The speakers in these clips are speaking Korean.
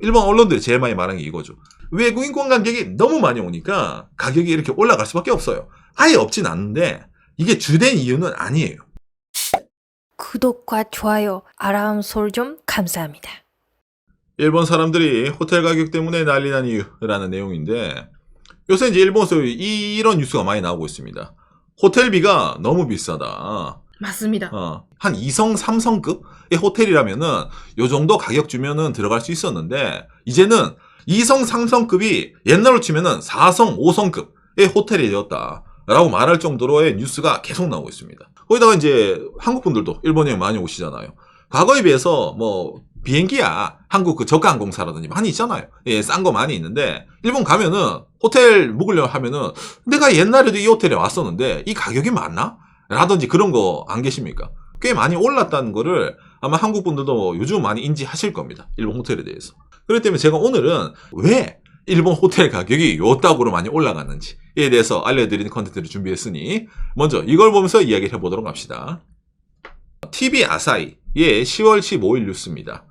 일본 언론들이 제일 많이 말하는 게 이거죠. 외국인 관광객이 너무 많이 오니까 가격이 이렇게 올라갈 수밖에 없어요. 아예 없진 않는데 이게 주된 이유는 아니에요. 구독과 좋아요, 알람 설정 감사합니다. 일본 사람들이 호텔 가격 때문에 난리 난 이유라는 내용인데, 요새 이제 일본에서 이런 뉴스가 많이 나오고 있습니다. 호텔비가 너무 비싸다. 맞습니다. 한 2성, 3성급의 호텔이라면은 요 정도 가격 주면은 들어갈 수 있었는데, 이제는 2성, 3성급이 옛날로 치면은 4성, 5성급의 호텔이 되었다 라고 말할 정도로의 뉴스가 계속 나오고 있습니다. 거기다가 이제 한국 분들도 일본에 많이 오시잖아요. 과거에 비해서 뭐 비행기야 한국 그 저가 항공사라든지 많이 있잖아요. 예, 싼 거 많이 있는데 일본 가면은 호텔 묵으려 하면은 내가 옛날에도 이 호텔에 왔었는데 이 가격이 맞나? 라든지 그런 거 안 계십니까? 꽤 많이 올랐다는 거를 아마 한국 분들도 요즘 많이 인지하실 겁니다. 일본 호텔에 대해서. 그렇기 때문에 제가 오늘은 왜 일본 호텔 가격이 요 따구로 많이 올라갔는지에 대해서 알려드리는 컨텐츠를 준비했으니 먼저 이걸 보면서 이야기를 해보도록 합시다. TV 아사히의 10월 15일 뉴스입니다.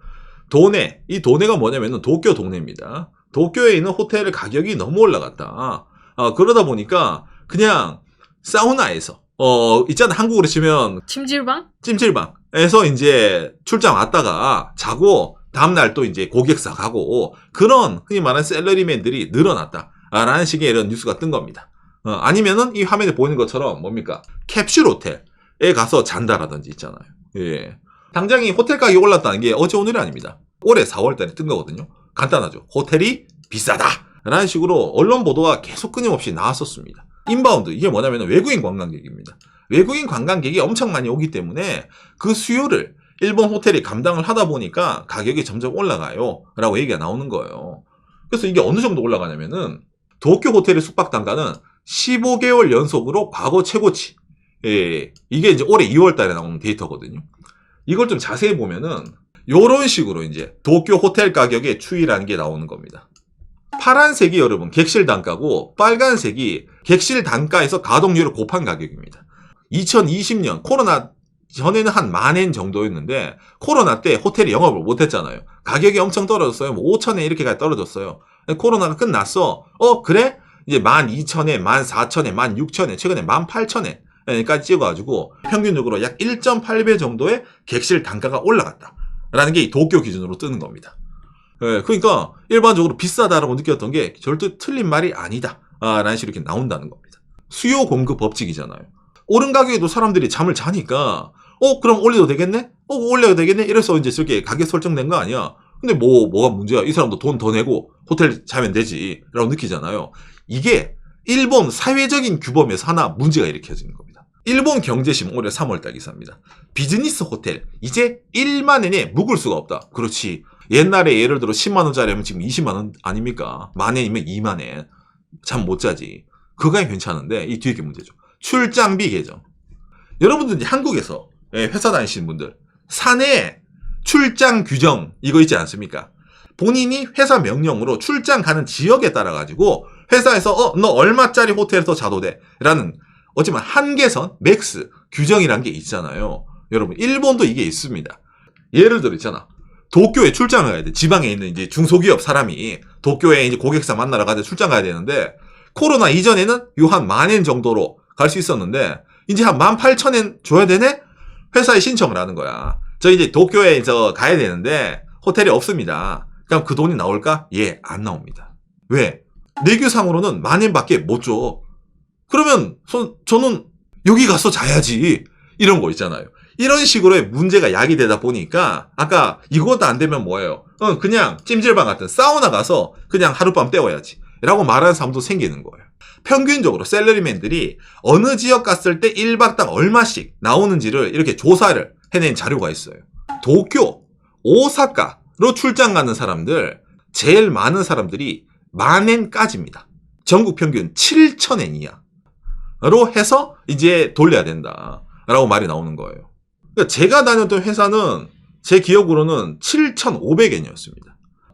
도내, 이 도내가 뭐냐면은 도쿄 동네입니다. 도쿄에 있는 호텔 가격이 너무 올라갔다. 그러다 보니까 그냥 사우나에서 있잖아, 한국으로 치면 찜질방에서 이제 출장 왔다가 자고 다음날 또 이제 고객사 가고 그런 흔히 말하는 셀러리맨들이 늘어났다라는 식의 이런 뉴스가 뜬 겁니다. 아니면은 이 화면에 보이는 것처럼 뭡니까? 캡슐 호텔에 가서 잔다라든지 있잖아요. 예. 당장 이 호텔 가격이 올랐다는 게 어제 오늘이 아닙니다. 올해 4월달에 뜬 거거든요. 간단하죠. 호텔이 비싸다 라는 식으로 언론 보도가 계속 끊임없이 나왔었습니다. 인바운드, 이게 뭐냐면 외국인 관광객입니다. 외국인 관광객이 엄청 많이 오기 때문에 그 수요를 일본 호텔이 감당을 하다 보니까 가격이 점점 올라가요 라고 얘기가 나오는 거예요. 그래서 이게 어느 정도 올라가냐면은 도쿄 호텔의 숙박 단가는 15개월 연속으로 과거 최고치. 예, 이게 이제 올해 2월 달에 나오는 데이터거든요. 이걸 좀 자세히 보면은 요런 식으로 이제 도쿄 호텔 가격의 추이라는 게 나오는 겁니다. 파란색이 여러분 객실 단가고 빨간색이 객실 단가에서 가동률을 곱한 가격입니다. 2020년 코로나 전에는 한 10,000엔 정도였는데 코로나 때 호텔이 영업을 못했잖아요. 가격이 엄청 떨어졌어요. 뭐 5,000엔 이렇게까지 떨어졌어요. 코로나가 끝났어. 그래? 이제 12,000엔, 14,000엔, 16,000엔, 최근에 18,000엔까지 찍어가지고 평균적으로 약 1.8배 정도의 객실 단가가 올라갔다 라는 게 이 도쿄 기준으로 뜨는 겁니다. 예, 그러니까 일반적으로 비싸다라고 느꼈던 게 절대 틀린 말이 아니다 라는 식으로 이렇게 나온다는 겁니다. 수요 공급 법칙이잖아요. 오른 가격에도 사람들이 잠을 자니까 그럼 올려도 되겠네? 올려도 되겠네? 이래서 이제 저렇게 가격 설정된 거 아니야. 근데 뭐가 문제야? 이 사람도 돈 더 내고 호텔 자면 되지 라고 느끼잖아요. 이게 일본 사회적인 규범에서 하나 문제가 일으켜지는 겁니다. 일본 경제심 올해 3월달 기사입니다. 비즈니스 호텔 이제 1만엔에 묵을 수가 없다. 그렇지. 옛날에 예를 들어 10만원짜리면 지금 20만원 아닙니까? 만엔이면 2만엔. 잠 못 자지. 그거야 괜찮은데 이 뒤에 게 문제죠. 출장비 계정. 여러분들 이제 한국에서 회사 다니시는 분들 사내 출장 규정 이거 있지 않습니까? 본인이 회사 명령으로 출장 가는 지역에 따라 가지고 회사에서 너 얼마짜리 호텔에서 자도 돼 라는 어찌보면 한계선 맥스 규정이란 게 있잖아요. 여러분 일본도 이게 있습니다. 예를 들어 있잖아. 도쿄에 출장을 가야 돼. 지방에 있는 이제 중소기업 사람이 도쿄에 이제 고객사 만나러 가야 돼. 출장 가야 되는데 코로나 이전에는 요 한 10,000엔 정도로 갈 수 있었는데 이제 한 18,000엔 줘야 되네? 회사에 신청을 하는 거야. 저 이제 도쿄에 가야 되는데 호텔이 없습니다. 그럼 그 돈이 나올까? 예, 안 나옵니다. 왜? 내규상으로는 10,000엔밖에 못 줘. 그러면 저는 여기 가서 자야지. 이런 거 있잖아요. 이런 식으로의 문제가 야기되다 보니까 아까 이것도 안 되면 뭐예요? 그냥 찜질방 같은 사우나 가서 그냥 하룻밤 때워야지 라고 말하는 사람도 생기는 거예요. 평균적으로 셀러리맨들이 어느 지역 갔을 때 1박당 얼마씩 나오는지를 이렇게 조사를 해낸 자료가 있어요. 도쿄, 오사카로 출장 가는 사람들 제일 많은 사람들이 10,000엔까지입니다. 전국 평균 7,000엔 이하로 해서 이제 돌려야 된다 라고 말이 나오는 거예요. 그러니까 제가 다녔던 회사는 제 기억으로는 7,500엔이었습니다.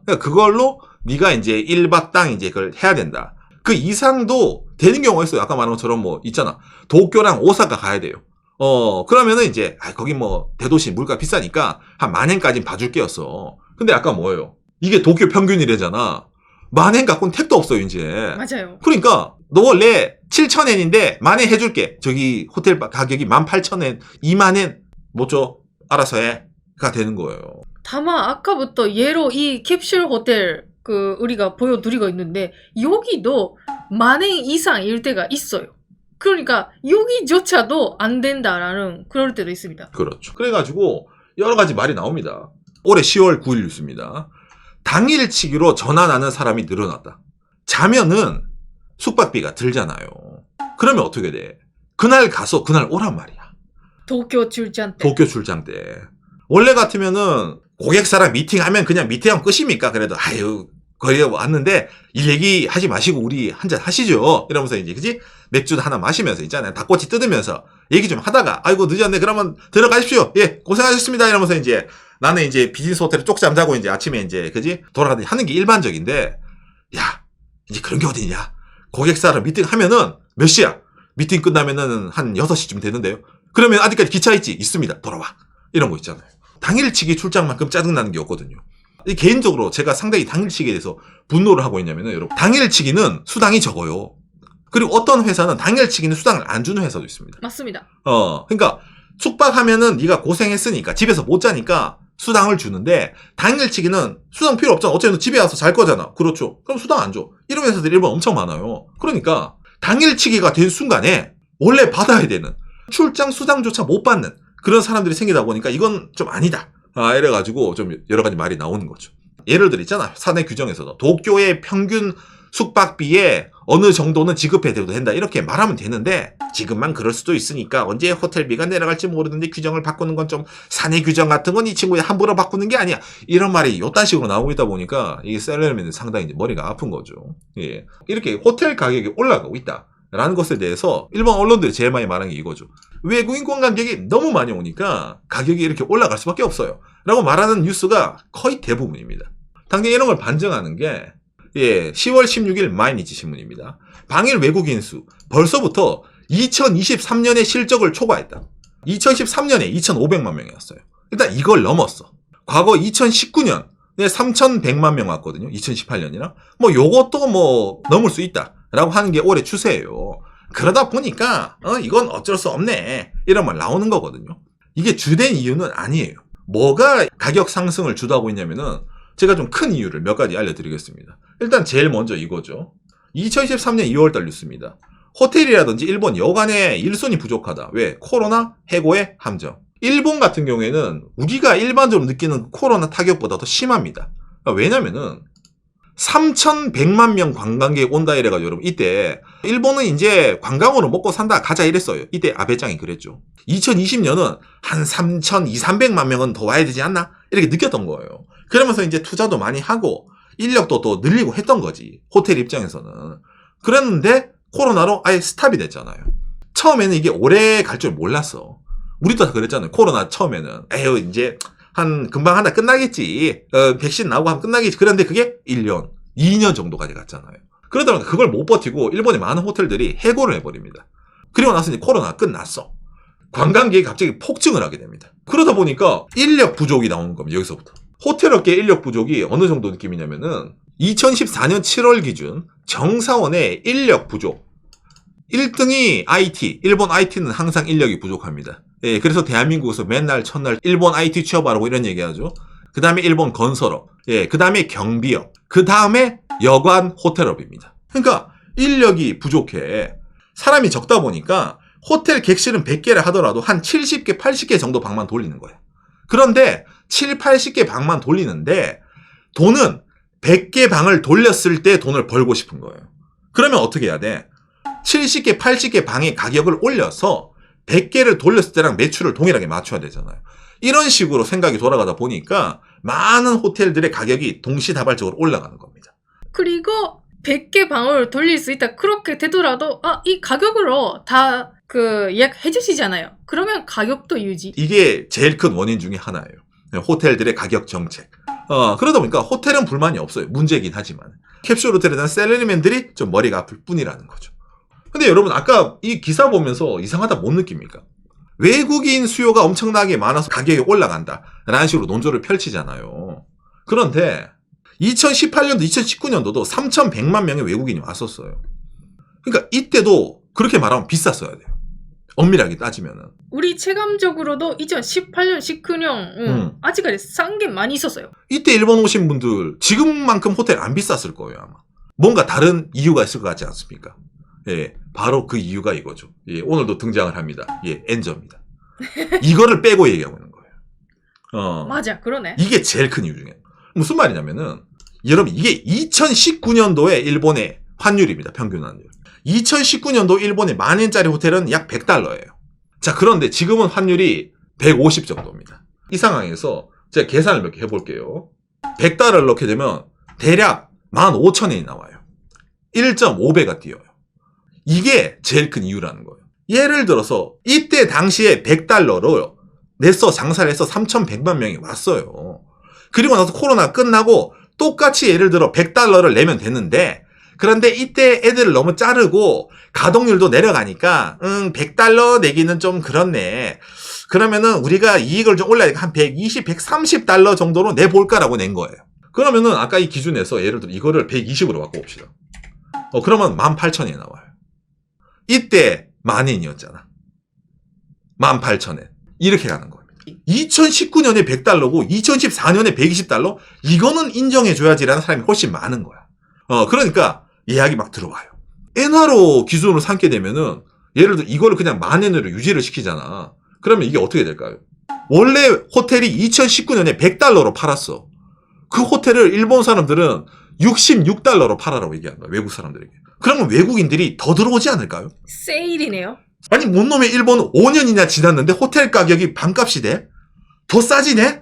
그러니까 그걸로 네가 이제 1박당 이제 그걸 해야 된다. 그 이상도 되는 경우가 있어요. 아까 말한 것처럼 뭐 있잖아. 도쿄랑 오사카 가야 돼요. 그러면은 이제 거기 뭐 대도시 물가 비싸니까 한 10,000엔까지는 봐줄게였어. 근데 아까 뭐예요? 이게 도쿄 평균이래잖아. 만엔 갖고는 택도 없어요, 이제. 맞아요. 그러니까 너 원래 7,000엔인데 만엔 해줄게. 저기 호텔 가격이 18,000엔, 20,000엔 못 줘. 알아서 해.가 되는 거예요. 다만 아까부터 예로 이 캡슐 호텔 우리가 보여드리고 있는데 여기도 만엔 이상일 때가 있어요. 그러니까 여기조차도 안 된다라는 그럴 때도 있습니다. 그렇죠. 그래가지고 여러 가지 말이 나옵니다. 올해 10월 9일 뉴스입니다. 당일치기로 전환하는 사람이 늘어났다. 자면은 숙박비가 들잖아요. 그러면 어떻게 돼? 그날 가서 그날 오란 말이야. 도쿄 출장 때. 도쿄 출장 때. 원래 같으면은 고객사랑 미팅하면 그냥 미팅하면 끝입니까? 그래도 아유 거기에 왔는데 일 얘기 하지 마시고 우리 한잔 하시죠. 이러면서 이제 그지? 맥주도 하나 마시면서 있잖아요. 닭꼬치 뜯으면서 얘기 좀 하다가 아이고 늦었네. 그러면 들어가십시오. 예 고생하셨습니다. 이러면서 이제 나는 이제 비즈니스 호텔에 쪽잠 자고 이제 아침에 이제 그지? 돌아가더니 하는 게 일반적인데 야 이제 그런 게 어디냐? 고객사랑 미팅하면은 몇 시야? 미팅 끝나면은 한 6시쯤 되는데요. 그러면 아직까지 기차 있지? 있습니다. 돌아와. 이런 거 있잖아요. 당일치기 출장만큼 짜증나는 게 없거든요. 개인적으로 제가 상당히 당일치기에 대해서 분노를 하고 있냐면은 여러분 당일치기는 수당이 적어요. 그리고 어떤 회사는 당일치기는 수당을 안 주는 회사도 있습니다. 맞습니다. 그러니까 숙박하면은 네가 고생했으니까 집에서 못 자니까 수당을 주는데 당일치기는 수당 필요 없잖아. 어차피 너 집에 와서 잘 거잖아. 그렇죠. 그럼 수당 안 줘. 이런 회사들이 일본 엄청 많아요. 그러니까 당일치기가 된 순간에 원래 받아야 되는 출장 수당조차 못 받는 그런 사람들이 생기다 보니까 이건 좀 아니다. 이래가지고 좀 여러 가지 말이 나오는 거죠. 예를 들어 있잖아. 사내 규정에서도 도쿄의 평균 숙박비에 어느 정도는 지급해도 된다. 이렇게 말하면 되는데 지금만 그럴 수도 있으니까 언제 호텔비가 내려갈지 모르는데 규정을 바꾸는 건 좀 사내 규정 같은 건 이 친구의 함부로 바꾸는 게 아니야. 이런 말이 요딴 식으로 나오고 있다 보니까 이 셀러리맨은 상당히 이제 머리가 아픈 거죠. 예. 이렇게 호텔 가격이 올라가고 있다. 라는 것에 대해서 일본 언론들이 제일 많이 말한 게 이거죠. 외국인 관광객이 너무 많이 오니까 가격이 이렇게 올라갈 수밖에 없어요. 라고 말하는 뉴스가 거의 대부분입니다. 당장 이런 걸 반증하는 게 10월 16일 마이니치 신문입니다. 방일 외국인 수 벌써부터 2023년의 실적을 초과했다. 2013년에 2,500만 명이었어요. 일단 이걸 넘었어. 과거 2019년 3,100만 명 왔거든요. 2018년이랑 뭐 요것도 뭐 넘을 수 있다. 라고 하는 게 올해 추세예요. 그러다 보니까 이건 어쩔 수 없네. 이런 말 나오는 거거든요. 이게 주된 이유는 아니에요. 뭐가 가격 상승을 주도하고 있냐면은 제가 좀 큰 이유를 몇 가지 알려드리겠습니다. 일단 제일 먼저 이거죠. 2023년 2월달 뉴스입니다. 호텔이라든지 일본 여관에 일손이 부족하다. 왜? 코로나 해고의 함정. 일본 같은 경우에는 우리가 일반적으로 느끼는 코로나 타격보다 더 심합니다. 왜냐면은 3,100만 명 관광객 온다 이래가지고 여러분 이때 일본은 이제 관광으로 먹고 산다 가자 이랬어요. 이때 아베짱이 그랬죠. 2020년은 한 3,200~300만 명은 더 와야 되지 않나? 이렇게 느꼈던 거예요. 그러면서 이제 투자도 많이 하고 인력도 또 늘리고 했던 거지. 호텔 입장에서는. 그랬는데 코로나로 아예 스탑이 됐잖아요. 처음에는 이게 오래 갈 줄 몰랐어. 우리도 다 그랬잖아요. 코로나 처음에는 에휴 이제 한 금방 하나 끝나겠지. 백신 나오고 하면 끝나겠지. 그런데 그게 1년, 2년 정도까지 갔잖아요. 그러다 보니까 그걸 못 버티고 일본의 많은 호텔들이 해고를 해버립니다. 그리고 나서 이제 코로나가 끝났어. 관광객이 갑자기 폭증을 하게 됩니다. 그러다 보니까 인력 부족이 나오는 겁니다. 여기서부터. 호텔업계 인력 부족이 어느 정도 느낌이냐면은 2014년 7월 기준 정사원의 인력 부족 1등이 IT, 일본 IT는 항상 인력이 부족합니다. 예, 그래서 대한민국에서 맨날 첫날 일본 IT 취업하라고 이런 얘기하죠. 그 다음에 일본 건설업, 예, 그 다음에 경비업, 그 다음에 여관 호텔업입니다. 그러니까 인력이 부족해. 사람이 적다 보니까 호텔 객실은 100개를 하더라도 한 70개, 80개 정도 방만 돌리는 거예요. 그런데 7, 80개 방만 돌리는데 돈은 100개 방을 돌렸을 때 돈을 벌고 싶은 거예요. 그러면 어떻게 해야 돼? 70개, 80개 방의 가격을 올려서 100개를 돌렸을 때랑 매출을 동일하게 맞춰야 되잖아요. 이런 식으로 생각이 돌아가다 보니까 많은 호텔들의 가격이 동시다발적으로 올라가는 겁니다. 그리고 100개 방을 돌릴 수 있다. 그렇게 되더라도 이 가격으로 다 예약해 주시잖아요. 그러면 가격도 유지. 이게 제일 큰 원인 중에 하나예요. 호텔들의 가격 정책. 그러다 보니까 호텔은 불만이 없어요. 문제이긴 하지만. 캡슐 호텔에 대한 셀러리맨들이 좀 머리가 아플 뿐이라는 거죠. 근데 여러분 아까 이 기사 보면서 이상하다 못 느낍니까? 외국인 수요가 엄청나게 많아서 가격이 올라간다 라는 식으로 논조를 펼치잖아요. 그런데 2018년도, 2019년도도 3,100만 명의 외국인이 왔었어요. 그러니까 이때도 그렇게 말하면 비쌌어야 돼요. 엄밀하게 따지면은. 우리 체감적으로도 2018년, 19년 아직까지 싼 게 많이 있었어요. 이때 일본 오신 분들 지금만큼 호텔 안 비쌌을 거예요 아마. 뭔가 다른 이유가 있을 것 같지 않습니까? 예, 바로 그 이유가 이거죠. 예, 오늘도 등장을 합니다. 예, 엔저입니다. 이거를 빼고 얘기하고 있는 거예요. 맞아, 그러네. 이게 제일 큰 이유 중에. 무슨 말이냐면은 여러분 이게 2019년도에 일본의 환율입니다. 평균 환율. 2019년도 일본의 10,000엔짜리 호텔은 약 100달러예요. 자, 그런데 지금은 환율이 150 정도입니다. 이 상황에서 제가 계산을 몇 개 해볼게요. 100달러를 넣게 되면 대략 15,000엔이 나와요. 1.5배가 뛰어요. 이게 제일 큰 이유라는 거예요. 예를 들어서 이때 당시에 100달러로 내서 장사를 해서 3,100만 명이 왔어요. 그리고 나서 코로나 끝나고 똑같이 예를 들어 100달러를 내면 되는데 그런데 이때 애들을 너무 자르고 가동률도 내려가니까 100달러 내기는 좀 그렇네. 그러면은 우리가 이익을 좀 올려야 한 120, 130달러 정도로 내볼까라고 낸 거예요. 그러면은 아까 이 기준에서 예를 들어 이거를 120으로 바꿔봅시다. 그러면 18,000엔이 나와요. 이때 만엔이었잖아. 18,000엔. 이렇게 가는 겁니다. 2019년에 100달러고 2014년에 120달러? 이거는 인정해줘야지라는 사람이 훨씬 많은 거야. 그러니까 예약이 막 들어와요. 엔화로 기준으로 삼게 되면은 예를 들어 이거를 그냥 만엔으로 유지를 시키잖아. 그러면 이게 어떻게 될까요? 원래 호텔이 2019년에 100달러로 팔았어. 그 호텔을 일본 사람들은 66달러로 팔아라고 얘기한 거야. 외국 사람들에게. 그러면 외국인들이 더 들어오지 않을까요? 세일이네요. 아니 뭔 놈의 일본은 5년이나 지났는데 호텔 가격이 반값이 돼? 더 싸지네?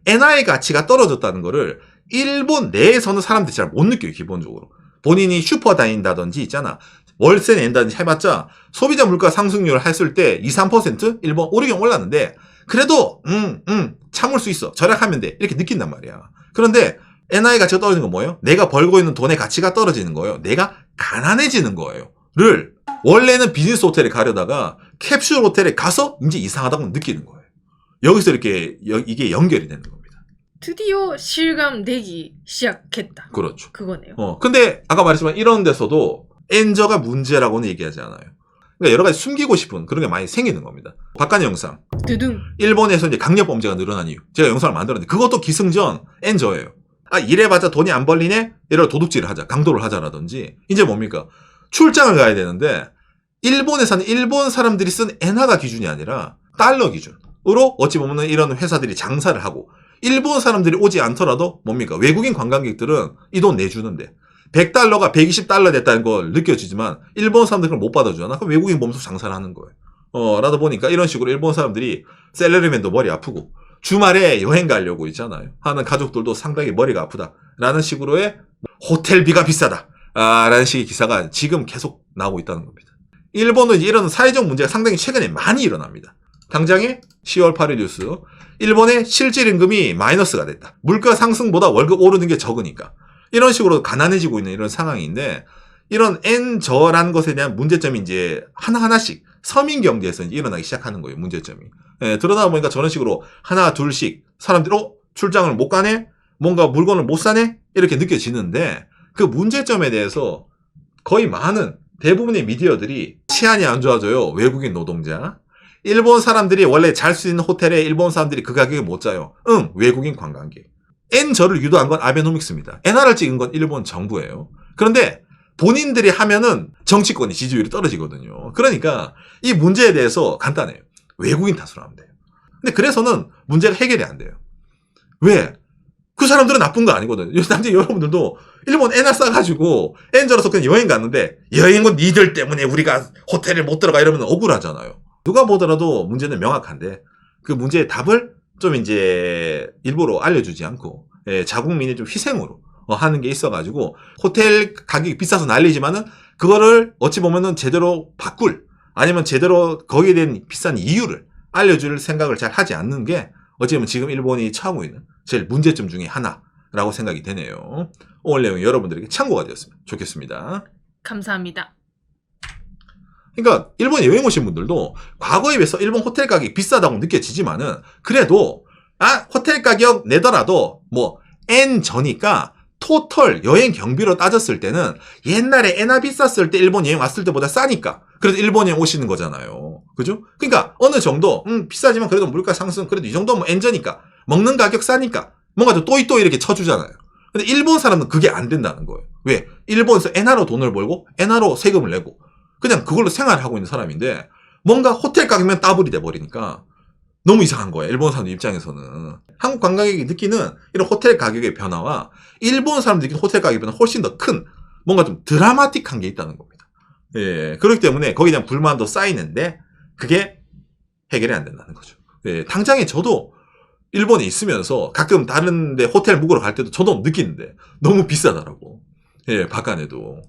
엔화의 가치가 떨어졌다는 거를 일본 내에서는 사람들이 잘 못 느껴요. 기본적으로. 본인이 슈퍼 다닌다든지 있잖아. 월세 낸다든지 해봤자 소비자 물가 상승률을 했을 때 2, 3% 일본 오르긴 올랐는데 그래도 참을 수 있어. 절약하면 돼. 이렇게 느낀단 말이야. 그런데 엔화의 가치가 떨어지는 건 뭐예요? 내가 벌고 있는 돈의 가치가 떨어지는 거예요. 내가 가난해지는 거예요. 를 원래는 비즈니스 호텔에 가려다가 캡슐 호텔에 가서 이제 이상하다고 느끼는 거예요. 여기서 이렇게 이게 연결이 되는 겁니다. 드디어 실감되기 시작했다. 그렇죠. 그거네요. 근데 아까 말했지만 이런 데서도 엔저가 문제라고는 얘기하지 않아요. 그러니까 여러 가지 숨기고 싶은 그런 게 많이 생기는 겁니다. 바깥 영상. 두둥. 일본에서 이제 강력 범죄가 늘어난 이유. 제가 영상을 만들었는데 그것도 기승전 엔저예요. 이래봤자 돈이 안 벌리네? 이런 도둑질을 하자. 강도를 하자라든지. 이제 뭡니까? 출장을 가야 되는데 일본에서는 일본 사람들이 쓴 엔화가 기준이 아니라 달러 기준으로 어찌 보면 이런 회사들이 장사를 하고 일본 사람들이 오지 않더라도 뭡니까? 외국인 관광객들은 이 돈 내주는데 100달러가 120달러 됐다는 걸 느껴지지만 일본 사람들은 못 받아주잖아. 그럼 외국인 몸소 장사를 하는 거예요. 라다 보니까 이런 식으로 일본 사람들이 셀러리맨도 머리 아프고 주말에 여행 가려고 있잖아요. 하는 가족들도 상당히 머리가 아프다라는 식으로의 호텔비가 비싸다. 라는 식의 기사가 지금 계속 나오고 있다는 겁니다. 일본은 이런 사회적 문제가 상당히 최근에 많이 일어납니다. 당장에 10월 8일 뉴스. 일본의 실질 임금이 마이너스가 됐다. 물가 상승보다 월급 오르는 게 적으니까. 이런 식으로 가난해지고 있는 이런 상황인데 이런 엔저라는 것에 대한 문제점이 이제 하나하나씩 서민 경제에서 이제 일어나기 시작하는 거예요. 문제점이. 들어다 보니까 저런 식으로 하나 둘씩 사람들이 출장을 못 가네? 뭔가 물건을 못 사네? 이렇게 느껴지는데 그 문제점에 대해서 거의 많은 대부분의 미디어들이 치안이 안 좋아져요. 외국인 노동자. 일본 사람들이 원래 잘 수 있는 호텔에 일본 사람들이 그 가격에 못 자요. 외국인 관광객. 엔저를 유도한 건 아베노믹스입니다. 엔화를 찍은 건 일본 정부예요. 그런데 본인들이 하면은 정치권의 지지율이 떨어지거든요. 그러니까 이 문제에 대해서 간단해요. 외국인 탓으로 하면 돼요. 근데 그래서는 문제가 해결이 안 돼요. 왜? 그 사람들은 나쁜 거 아니거든요. 남자 여러분들도 일본 엔화 싸가지고 엔저로서 그냥 여행 갔는데 여행은 니들 때문에 우리가 호텔을 못 들어가 이러면 억울하잖아요. 누가 보더라도 문제는 명확한데 그 문제의 답을 좀 이제 일부러 알려주지 않고 자국민의 좀 희생으로 하는 게 있어가지고 호텔 가격이 비싸서 난리지만은 그거를 어찌 보면은 제대로 바꿀 아니면 제대로 거기에 대한 비싼 이유를 알려줄 생각을 잘 하지 않는 게 어찌 보면 지금 일본이 처하고 있는 제일 문제점 중에 하나라고 생각이 되네요. 오늘 내용이 여러분들에게 참고가 되었으면 좋겠습니다. 감사합니다. 그러니까 일본에 여행 오신 분들도 과거에 비해서 일본 호텔 가격이 비싸다고 느껴지지만은 그래도 호텔 가격 내더라도 뭐 엔저니까 토털 여행 경비로 따졌을 때는 옛날에 에나 비쌌을 때 일본 여행 왔을 때보다 싸니까 그래도 일본 여행 오시는 거잖아요. 그죠? 그러니까 어느 정도 비싸지만 그래도 물가 상승 그래도 이 정도면 엔저니까 먹는 가격 싸니까 뭔가 좀 또이또이 이렇게 쳐주잖아요. 근데 일본 사람은 그게 안 된다는 거예요. 왜? 일본에서 엔화로 돈을 벌고 엔화로 세금을 내고 그냥 그걸로 생활을 하고 있는 사람인데 뭔가 호텔 가격만 따블이 돼버리니까 너무 이상한 거예요. 일본 사람들 입장에서는. 한국 관광객이 느끼는 이런 호텔 가격의 변화와 일본 사람들이 느끼는 호텔 가격의 변화는 훨씬 더 큰 뭔가 좀 드라마틱한 게 있다는 겁니다. 예, 그렇기 때문에 거기에 대한 불만도 쌓이는데 그게 해결이 안 된다는 거죠. 예, 당장에 저도 일본에 있으면서 가끔 다른 데 호텔 묵으러 갈 때도 저도 느끼는데 너무 비싸더라고. 예, 바깥에도.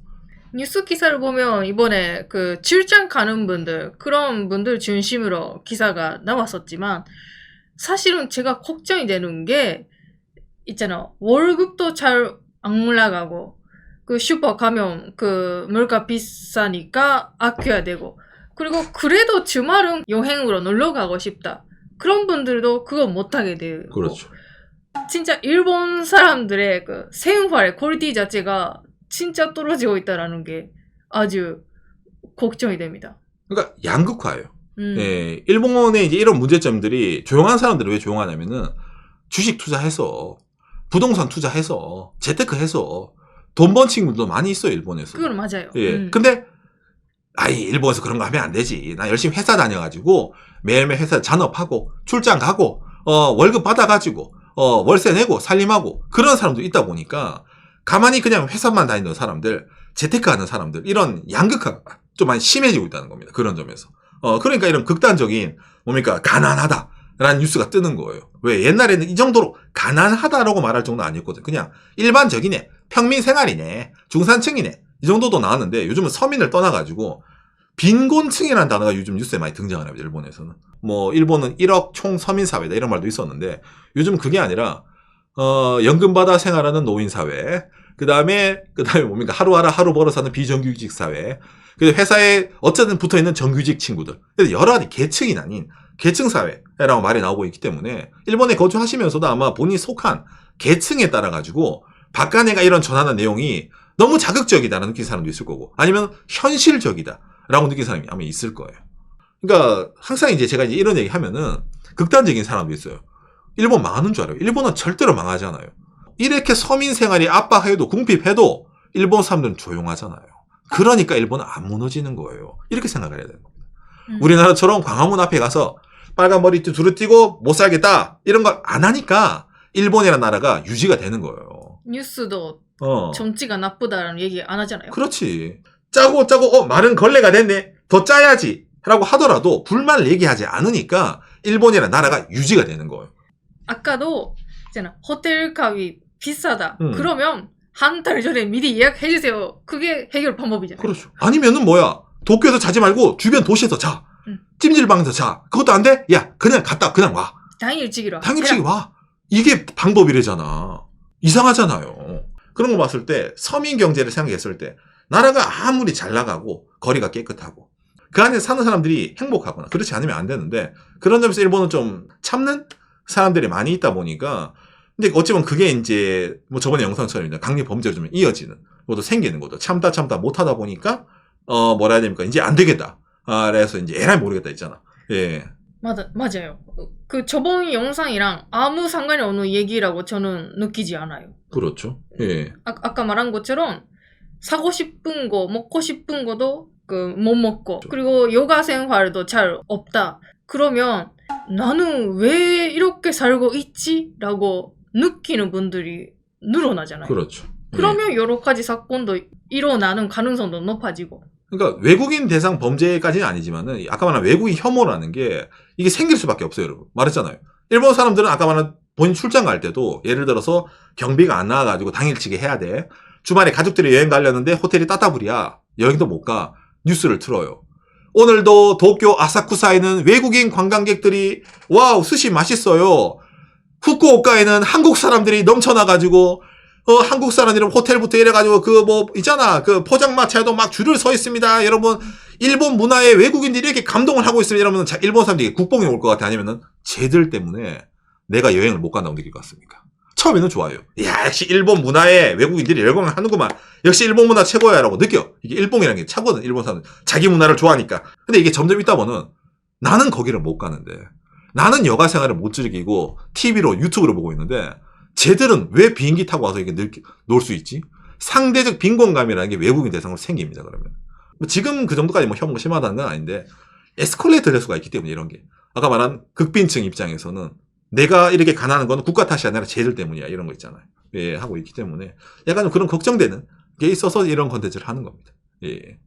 뉴스 기사를 보면 이번에 그 출장 가는 분들, 그런 분들 중심으로 기사가 나왔었지만, 사실은 제가 걱정이 되는 게, 있잖아. 월급도 잘 안 올라가고, 그 슈퍼 가면 그 물가 비싸니까 아껴야 되고, 그리고 그래도 주말은 여행으로 놀러 가고 싶다. 그런 분들도 그거 못하게 되고. 그렇죠. 진짜 일본 사람들의 그 생활의 퀄리티 자체가 진짜 떨어지고 있다라는 게 아주 걱정이 됩니다. 그러니까 양극화예요. 예, 일본의 이제 이런 문제점들이 조용한 사람들은 왜 조용하냐면은 주식 투자해서 부동산 투자해서 재테크해서 돈 번 친구들도 많이 있어요, 일본에서. 그건 맞아요. 예. 근데 아이 일본에서 그런 거 하면 안 되지. 나 열심히 회사 다녀가지고 매일매일 회사 잔업하고 출장 가고 월급 받아가지고 월세 내고 살림하고 그런 사람도 있다 보니까 가만히 그냥 회사만 다니는 사람들, 재테크하는 사람들 이런 양극화가 좀 많이 심해지고 있다는 겁니다. 그런 점에서. 그러니까 이런 극단적인 뭡니까 가난하다라는 뉴스가 뜨는 거예요. 왜 옛날에는 이 정도로 가난하다라고 말할 정도는 아니었거든. 그냥 일반적이네, 평민 생활이네, 중산층이네 이 정도도 나왔는데 요즘은 서민을 떠나가지고 빈곤층이라는 단어가 요즘 뉴스에 많이 등장하네요. 일본에서는. 뭐 일본은 1억 총 서민 사회다 이런 말도 있었는데 요즘 그게 아니라 연금 받아 생활하는 노인 사회. 그다음에 뭡니까? 하루 벌어 사는 비정규직 사회. 그래서 회사에 어쨌든 붙어 있는 정규직 친구들. 그래서 여러 가지 계층이 나뉜 계층 사회라고 말이 나오고 있기 때문에 일본에 거주하시면서도 아마 본인이 속한 계층에 따라 가지고 바깥에가 이런 전하는 내용이 너무 자극적이다라는 느끼는 사람도 있을 거고 아니면 현실적이다라고 느끼는 사람이 아마 있을 거예요. 그러니까 항상 이제 제가 이제 이런 얘기 하면은 극단적인 사람도 있어요. 일본 망하는 줄 알아요. 일본은 절대로 망하지 않아요. 이렇게 서민 생활이 압박해도 궁핍해도 일본 사람들은 조용하잖아요. 그러니까 일본은 안 무너지는 거예요. 이렇게 생각을 해야 되는 겁니다. 우리나라처럼 광화문 앞에 가서 빨간 머리띠 두루띄고 못 살겠다 이런 걸 안 하니까 일본이라는 나라가 유지가 되는 거예요. 뉴스도 정치가 나쁘다라는 얘기 안 하잖아요. 그렇지. 짜고 말은 걸레가 됐네. 더 짜야지 라고 하더라도 불만을 얘기하지 않으니까 일본이라는 나라가 유지가 되는 거예요. 아까도 있잖아. 호텔 값이 비싸다. 그러면 한 달 전에 미리 예약해주세요. 그게 해결 방법이잖아요. 그렇죠. 아니면은 뭐야. 도쿄에서 자지 말고 주변 도시에서 자. 찜질방에서 자. 그것도 안 돼? 야 그냥 갔다 그냥 와. 당일치기로. 당일치기 와. 이게 방법이래잖아. 이상하잖아요. 그런 거 봤을 때 서민 경제를 생각했을 때 나라가 아무리 잘 나가고 거리가 깨끗하고 그 안에 사는 사람들이 행복하거나 그렇지 않으면 안 되는데 그런 점에서 일본은 좀 참는 사람들이 많이 있다 보니까 근데 어찌 보면 그게 이제 뭐 저번에 영상처럼 강력 범죄로 좀 이어지는 것도 생기는 것도 참다 못 하다 보니까 뭐라 해야 됩니까 이제 안 되겠다. 그래서 이제 에라이 모르겠다 있잖아. 예. 맞아요. 그 저번 영상이랑 아무 상관이 없는 얘기라고 저는 느끼지 않아요. 그렇죠. 예. 아까 말한 것처럼 사고 싶은 거, 먹고 싶은 거도 못 먹고 그리고 여가 생활도 잘 없다. 그러면 나는 왜 이렇게 살고 있지? 라고 느끼는 분들이 늘어나잖아요. 그렇죠. 그러면 여러 가지 사건도 일어나는 가능성도 높아지고. 그러니까 외국인 대상 범죄까지는 아니지만은 아까 말한 외국인 혐오라는 게 이게 생길 수밖에 없어요, 여러분. 말했잖아요. 일본 사람들은 아까 말한 본인 출장 갈 때도 예를 들어서 경비가 안 나와가지고 당일치기 해야 돼. 주말에 가족들이 여행 가려는데 호텔이 따따블이야. 여행도 못 가. 뉴스를 틀어요. 오늘도 도쿄 아사쿠사에는 외국인 관광객들이 와우 스시 맛있어요. 후쿠오카에는 한국 사람들이 넘쳐나가지고 한국 사람들은 호텔부터 이래가지고 있잖아 포장마차에도 막 줄을 서 있습니다. 여러분 일본 문화에 외국인들이 이렇게 감동을 하고 있으면 여러분 일본 사람들이 국뽕이 올 것 같아. 아니면은 쟤들 때문에 내가 여행을 못 간다고 느낄 것 같습니까? 처음에는 좋아요. 야, 역시 일본 문화에 외국인들이 열광하는구만. 역시 일본 문화 최고야라고 느껴. 이게 일본이라는 게 차거든. 일본 사람 자기 문화를 좋아하니까. 근데 이게 점점 있다 보면 나는 거기를 못 가는데, 나는 여가 생활을 못 즐기고 TV로 유튜브로 보고 있는데 쟤들은 왜 비행기 타고 와서 이게 놀 수 있지? 상대적 빈곤감이라는 게 외국인 대상으로 생깁니다. 그러면 뭐 지금 그 정도까지 뭐 혐오가 심하다는 건 아닌데 에스컬레이터 될 수가 있기 때문에 이런 게 아까 말한 극빈층 입장에서는 내가 이렇게 가난한 건 국가 탓이 아니라 쟤들 때문이야 이런 거 있잖아요. 예, 하고 있기 때문에 약간 좀 그런 걱정되는 게 있어서 이런 컨텐츠를 하는 겁니다. 예.